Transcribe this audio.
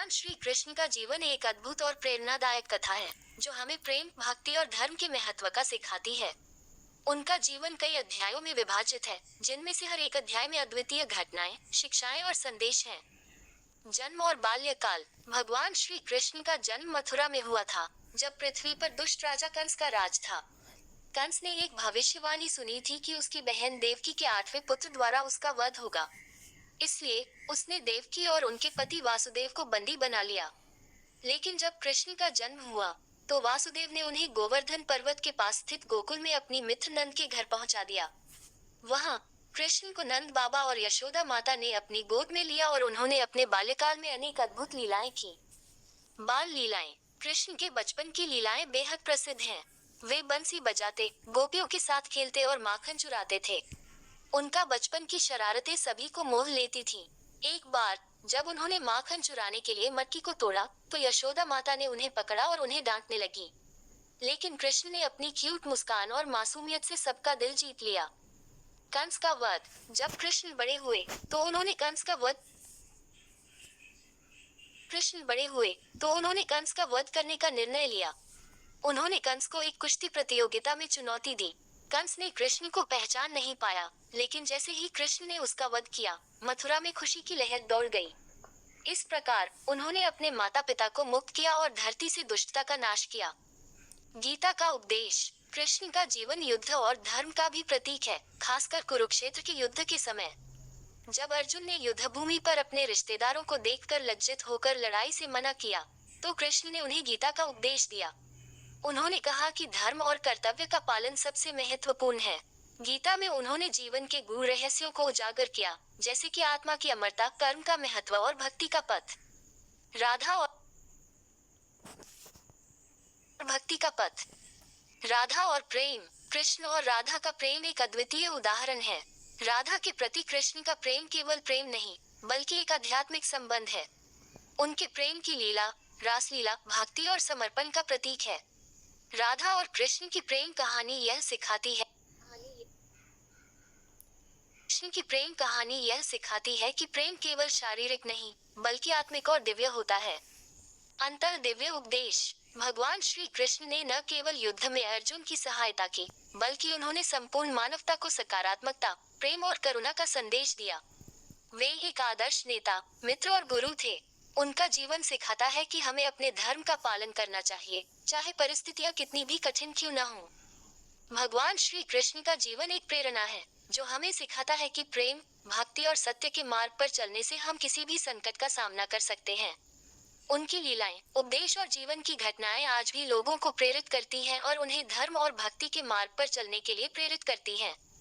भगवान श्री कृष्ण का जीवन एक अद्भुत और प्रेरणादायक कथा है जो हमें प्रेम, भक्ति और धर्म के महत्व का सिखाती है। उनका जीवन कई अध्यायों में विभाजित है, जिनमें से हर एक अध्याय में अद्वितीय घटनाएं, शिक्षाएं और संदेश हैं। जन्म और बाल्यकाल। भगवान श्री कृष्ण का जन्म मथुरा में हुआ था, जब पृथ्वी पर दुष्ट राजा कंस का राज था। कंस ने एक भविष्यवाणी सुनी थी कि उसकी बहन देवकी के 8वें पुत्र द्वारा उसका वध होगा। इसलिए उसने देवकी और उनके पति वासुदेव को बंदी बना लिया। लेकिन जब कृष्ण का जन्म हुआ, तो वासुदेव ने उन्हें गोवर्धन पर्वत के पास स्थित गोकुल में अपनी मित्र नंद के घर पहुंचा दिया। वहां कृष्ण को नंद बाबा और यशोदा माता ने अपनी गोद में लिया और उन्होंने अपने बाल्यकाल में अनेक अद्भुत लीलाएं की। बाल लीलाएं। कृष्ण के बचपन की लीलाएं बेहद प्रसिद्ध हैं। वे बंसी बजाते, गोपियों के साथ खेलते और माखन चुराते थे। उनका बचपन की शरारतें सभी को मोह लेती थीं। एक बार जब उन्होंने माखन चुराने के लिए मटकी को तोड़ा, तो यशोदा माता ने उन्हें पकड़ा और उन्हें डांटने लगी। लेकिन कृष्ण ने अपनी क्यूट मुस्कान और मासूमियत से सबका दिल जीत लिया। कंस का वध। जब कृष्ण बड़े हुए, तो उन्होंने कंस का वध करने का निर्णय लिया। उन्होंने कंस को एक कुश्ती प्रतियोगिता में चुनौती दी। कंस ने कृष्ण को पहचान नहीं पाया, लेकिन जैसे ही कृष्ण ने उसका वध किया, मथुरा में खुशी की लहर दौड़ गई। इस प्रकार उन्होंने अपने माता पिता को मुक्त किया और धरती से दुष्टता का नाश किया। गीता का उपदेश। कृष्ण का जीवन युद्ध और धर्म का भी प्रतीक है, खासकर कुरुक्षेत्र के युद्ध के समय। जब अर्जुन ने युद्ध भूमि पर अपने रिश्तेदारों को देखकर लज्जित होकर लड़ाई से मना किया, तो कृष्ण ने उन्हें गीता का उपदेश दिया। उन्होंने कहा कि धर्म और कर्तव्य का पालन सबसे महत्वपूर्ण है। गीता में उन्होंने जीवन के गूढ़ रहस्यों को उजागर किया, जैसे कि आत्मा की अमरता, कर्म का महत्व और भक्ति का पथ। राधा और प्रेम। कृष्ण और राधा का प्रेम एक अद्वितीय उदाहरण है। राधा के प्रति कृष्ण का प्रेम केवल प्रेम नहीं, बल्कि एक आध्यात्मिक संबंध है। उनके प्रेम की लीला, रासलीला, भक्ति और समर्पण का प्रतीक है। राधा और कृष्ण की प्रेम कहानी यह सिखाती है कि प्रेम केवल शारीरिक नहीं, बल्कि आत्मिक और दिव्य होता है। अंतर दिव्य उपदेश। भगवान श्री कृष्ण ने न केवल युद्ध में अर्जुन की सहायता की, बल्कि उन्होंने संपूर्ण मानवता को सकारात्मकता, प्रेम और करुणा का संदेश दिया। वे एक आदर्श नेता, मित्र और गुरु थे। उनका जीवन सिखाता है कि हमें अपने धर्म का पालन करना चाहिए, चाहे परिस्थितियां कितनी भी कठिन क्यों न हो। भगवान श्री कृष्ण का जीवन एक प्रेरणा है, जो हमें सिखाता है कि प्रेम, भक्ति और सत्य के मार्ग पर चलने से हम किसी भी संकट का सामना कर सकते हैं। उनकी लीलाएं, उपदेश और जीवन की घटनाएं आज भी लोगों को प्रेरित करती हैं और उन्हें धर्म और भक्ति के मार्ग पर चलने के लिए प्रेरित करती हैं।